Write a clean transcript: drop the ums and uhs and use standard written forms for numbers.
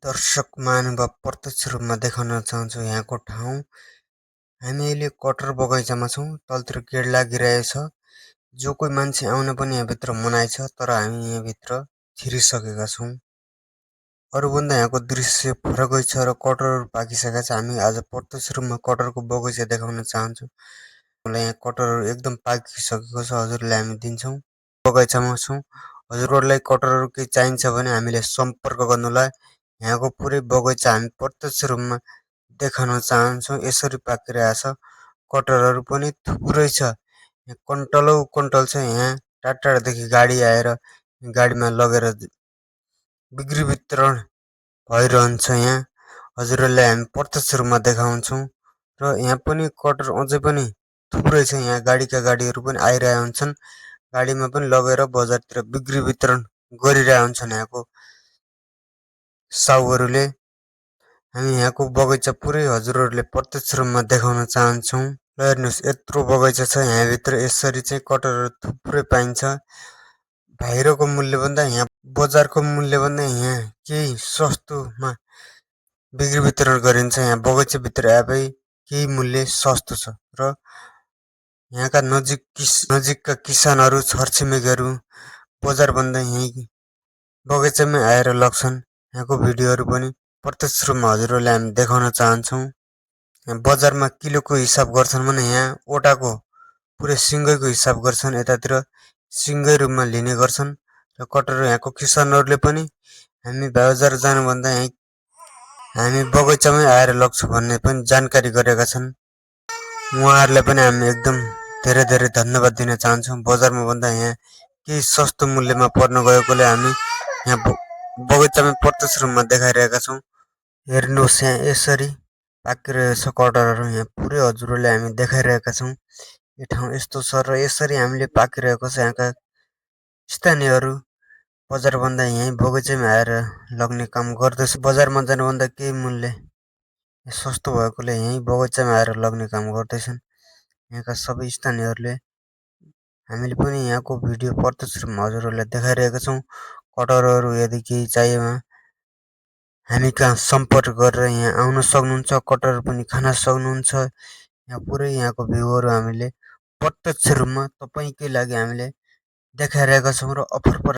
दर्शक महानुभाव प्रत्यक्ष रूपमा देखाउन चाहन्छु यहाँको ठाउँ। हामी अहिले कटर बगैँचामा छौँ। तलतिर गेट लागिरहेको छ। जो कोही मान्छे आउन पनि यहाँभित्र मनाइ छ, तर हामी यहाँभित्र छिरिसकेका छौँ। अरूभन्दा यहाँको दृश्य फरकै छ र कटरहरू पाकिसकेका छ। हामी आज प्रत्यक्ष रूपमा कटरको बगैँचा देखाउन चाहन्छु। मलाई यहाँ कटरहरू एकदम पाकिसकेको छ, हजुरलाई हामी दिन्छौँ। बगैँचामा छौँ। हजुरहरूलाई कटरहरू केही चाहिन्छ भने हामीले सम्पर्क गर्नुहोला। यहाँको पुरै बगैँचा हामी प्रत्यक्ष रूपमा देखाउन चाहन्छौँ। यसरी पाकिरहेको छ। कटरहरू पनि थुप्रै छ। कन्टलौ कन्टल छ। यहाँ टाढाटाढादेखि गाडी आएर गाडीमा लगेर बिक्री वितरण भइरहन्छ। यहाँ हजुरहरूलाई हामी प्रत्यक्ष रूपमा देखाउँछौँ र यहाँ पनि कटर अझै पनि थुप्रै छ। यहाँ गाडीका गाडीहरू पनि आइरहेका हुन्छन्। गाडीमा पनि लगेर बजारतिर बिक्री वितरण गरिरहेका हुन्छन् यहाँको साहुहरूले। हामी यहाँको बगैँचा पुरै हजुरहरूले प्रत्यक्ष रूपमा देखाउन चाहन्छौँ। ल हेर्नुहोस्, यत्रो बगैँचा छ। यहाँभित्र यसरी चाहिँ कटरहरू थुप्रै पाइन्छ। बाहिरको मूल्यभन्दा यहाँ बजारको मूल्यभन्दा यहाँ केही सस्तोमा बिक्री वितरण गरिन्छ। यहाँ बगैँचाभित्र आएपछि केही मूल्य सस्तो छ र यहाँका नजिकका किसानहरू, छरछिमेकीहरू बजारभन्दा यहीँ बगैँचामै आएर लग्छन्। यहाँको भिडियोहरू पनि प्रत्यक्ष रूपमा हजुरहरूलाई हामी देखाउन चाहन्छौँ। बजारमा किलोको हिसाब गर्छन् भने यहाँ ओटाको पुरै सिङ्गैको हिसाब गर्छन्। यतातिर सिङ्गै रूपमा लिने गर्छन् र कटर यहाँको किसानहरूले पनि हामी बजार जानुभन्दा यहीँ हामी बगैँचामै आएर लग्छौँ भन्ने पनि जानकारी गरेका छन्। उहाँहरूलाई पनि हामी एकदम धेरै धेरै धन्यवाद दिन चाहन्छौँ। बजारमा भन्दा यहाँ केही सस्तो मूल्यमा पर्न गएकोले हामी यहाँ बगैँचामै प्रत्यक्ष रूपमा देखाइरहेका छौँ। हेर्नुहोस्, यहाँ यसरी पाकिरहेको छ कटरहरू। यहाँ पुरै हजुरहरूले हामी देखाइरहेका छौँ। यो ठाउँ यस्तो छ र यसरी हामीले पाकिरहेको छ। यहाँका स्थानीयहरू बजारभन्दा यहीँ बगैँचामा आएर लग्ने काम गर्दछ। बजारमा जानुभन्दा केही मूल्य सस्तो भएकोले यहीँ बगैँचामा आएर लग्ने काम गर्दैछन् यहाँका सबै स्थानीयहरूले। हामीले पनि यहाँको भिडियो प्रत्यक्ष रूपमा हजुरहरूलाई देखाइरहेका छौँ। कटरहरू यदि केही चाहिएमा हामी कहाँ सम्पर्क गरेर यहाँ आउन सक्नुहुन्छ। कटरहरू पनि खान सक्नुहुन्छ। यहाँ पुरै यहाँको भ्यूहरू हामीले प्रत्यक्ष रूपमा तपाईँकै लागि हामीले देखाइरहेका छौँ र अफर